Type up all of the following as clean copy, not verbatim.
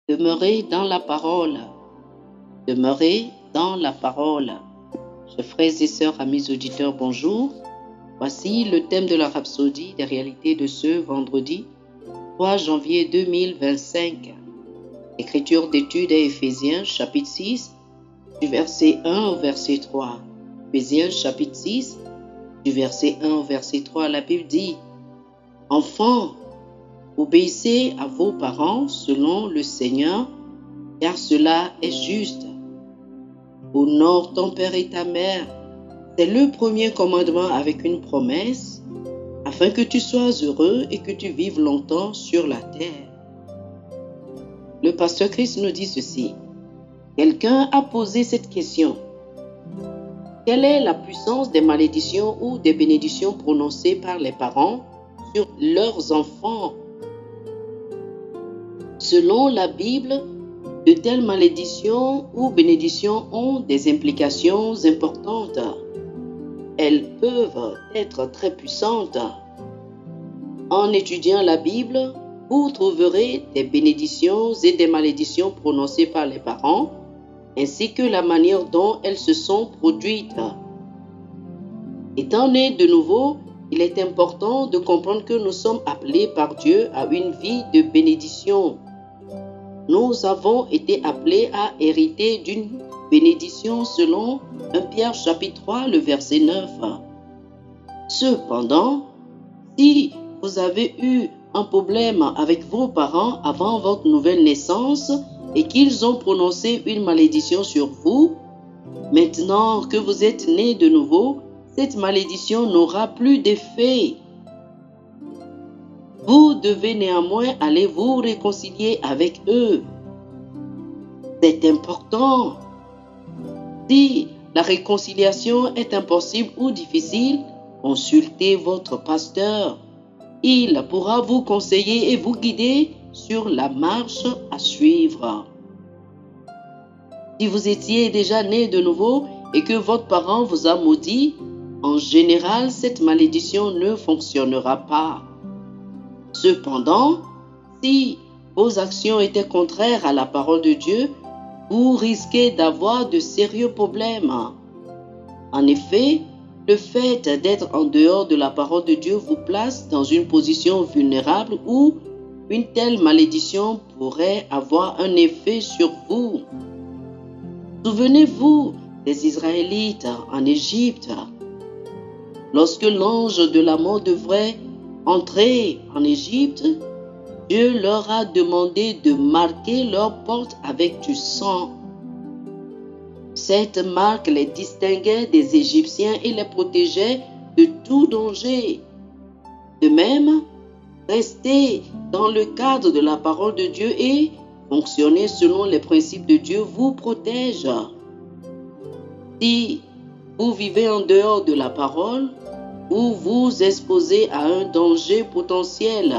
Demeurez dans la parole. Demeurez dans la parole. Chers frères et sœurs, amis auditeurs, bonjour. Voici le thème de la rhapsodie des réalités de ce vendredi 3 janvier 2025. Écriture d'étude à Éphésiens chapitre 6, du verset 1 au verset 3. Éphésiens chapitre 6, du verset 1 au verset 3, la Bible dit: Enfants, obéissez à vos parents selon le Seigneur, car cela est juste. Honore ton père et ta mère. C'est le premier commandement avec une promesse, afin que tu sois heureux et que tu vives longtemps sur la terre. Le pasteur Christ nous dit ceci. Quelqu'un a posé cette question. Quelle est la puissance des malédictions ou des bénédictions prononcées par les parents sur leurs enfants? Selon la Bible, de telles malédictions ou bénédictions ont des implications importantes. Elles peuvent être très puissantes. En étudiant la Bible, vous trouverez des bénédictions et des malédictions prononcées par les parents, ainsi que la manière dont elles se sont produites. Étant nés de nouveau, il est important de comprendre que nous sommes appelés par Dieu à une vie de bénédiction. Nous avons été appelés à hériter d'une bénédiction selon 1 Pierre chapitre 3, le verset 9. Cependant, si vous avez eu un problème avec vos parents avant votre nouvelle naissance et qu'ils ont prononcé une malédiction sur vous, maintenant que vous êtes nés de nouveau, cette malédiction n'aura plus d'effet. Vous devez néanmoins aller vous réconcilier avec eux. C'est important. Si la réconciliation est impossible ou difficile, consultez votre pasteur. Il pourra vous conseiller et vous guider sur la marche à suivre. Si vous étiez déjà né de nouveau et que votre parent vous a maudit, en général, cette malédiction ne fonctionnera pas. Cependant, si vos actions étaient contraires à la parole de Dieu, vous risquez d'avoir de sérieux problèmes. En effet, le fait d'être en dehors de la parole de Dieu vous place dans une position vulnérable où une telle malédiction pourrait avoir un effet sur vous. Souvenez-vous des Israélites en Égypte. Lorsque l'ange de la mort devrait entrer en Égypte, Dieu leur a demandé de marquer leurs portes avec du sang. Cette marque les distinguait des Égyptiens et les protégeait de tout danger. De même, rester dans le cadre de la parole de Dieu et fonctionner selon les principes de Dieu vous protège. Si vous vivez en dehors de la parole, vous vous exposez à un danger potentiel.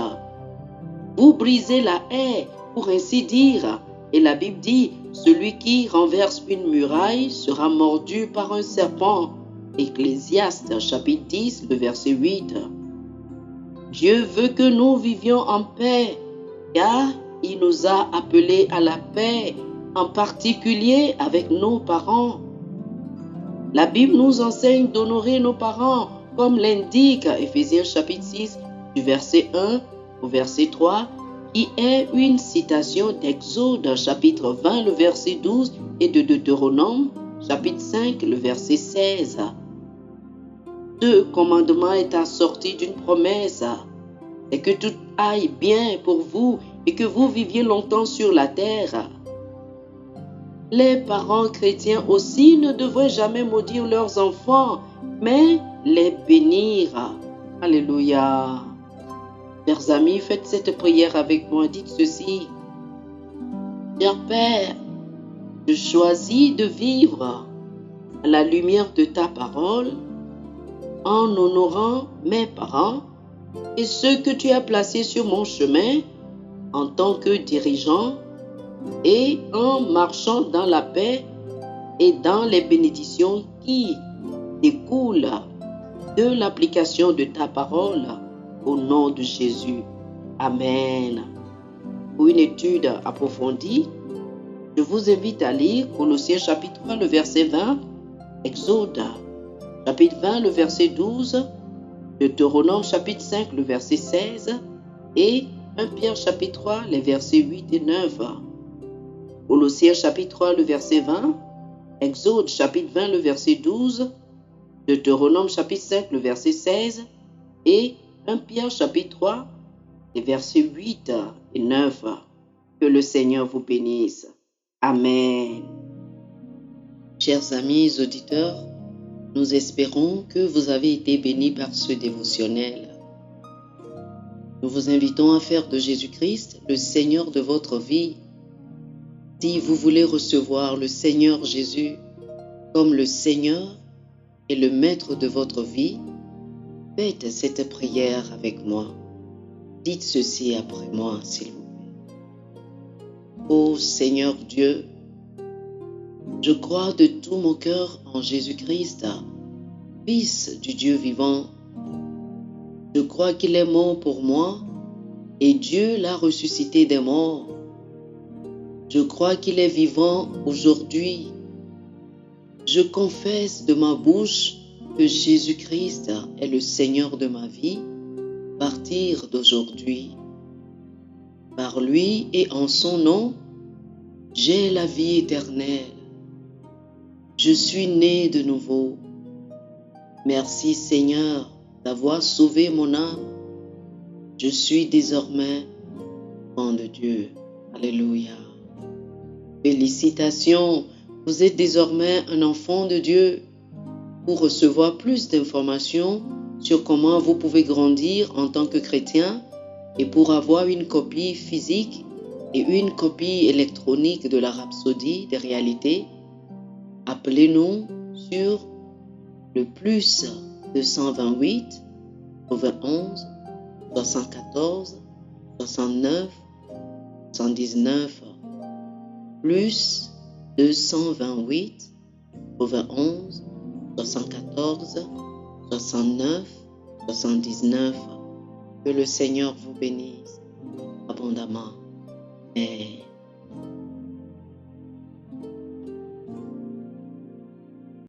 Vous brisez la haie, pour ainsi dire, et la Bible dit, celui qui renverse une muraille sera mordu par un serpent. Ecclésiaste chapitre 10, le verset 8. Dieu veut que nous vivions en paix, car il nous a appelés à la paix, en particulier avec nos parents. La Bible nous enseigne d'honorer nos parents, comme l'indique Éphésiens chapitre 6, du verset 1 au verset 3, qui est une citation d'Exode chapitre 20, le verset 12, et de Deutéronome chapitre 5, le verset 16. Ce commandement est assorti d'une promesse, c'est que tout aille bien pour vous et que vous viviez longtemps sur la terre. Les parents chrétiens aussi ne devraient jamais maudire leurs enfants, mais les bénir. Alléluia. Chers amis, faites cette prière avec moi. Dites ceci. Cher Père, je choisis de vivre à la lumière de ta parole en honorant mes parents et ceux que tu as placés sur mon chemin en tant que dirigeant et en marchant dans la paix et dans les bénédictions qui découlent de l'application de ta parole au nom de Jésus. Amen. pour une étude approfondie, je vous invite à lire Colossiens chapitre 1, le verset 20, Exode chapitre 20, le verset 12, Deutéronome chapitre 5, le verset 16 et 1 Pierre chapitre 3, les versets 8 et 9. Colossiens chapitre 3, le verset 20, Exode chapitre 20, le verset 12, Deutéronome chapitre 5, le verset 16 et 1 Pierre chapitre 3, les versets 8 et 9. Que le Seigneur vous bénisse. Amen. Chers amis auditeurs, nous espérons que vous avez été bénis par ce dévotionnel. Nous vous invitons à faire de Jésus-Christ le Seigneur de votre vie. Si vous voulez recevoir le Seigneur Jésus comme le Seigneur et le Maître de votre vie, faites cette prière avec moi. Dites ceci après moi, s'il vous plaît. Ô Seigneur Dieu, je crois de tout mon cœur en Jésus-Christ, Fils du Dieu vivant. Je crois qu'il est mort pour moi et Dieu l'a ressuscité des morts. Je crois qu'il est vivant aujourd'hui. Je confesse de ma bouche que Jésus-Christ est le Seigneur de ma vie à partir d'aujourd'hui. Par lui et en son nom, j'ai la vie éternelle. Je suis né de nouveau. Merci Seigneur d'avoir sauvé mon âme. Je suis désormais enfant de Dieu. Alléluia. Félicitations, vous êtes désormais un enfant de Dieu. Pour recevoir plus d'informations sur comment vous pouvez grandir en tant que chrétien et pour avoir une copie physique et une copie électronique de la Rhapsodie des réalités, appelez-nous sur le plus 228 91 74 69 79 plus 228 91 74 69 79. Que le Seigneur vous bénisse abondamment. Amen.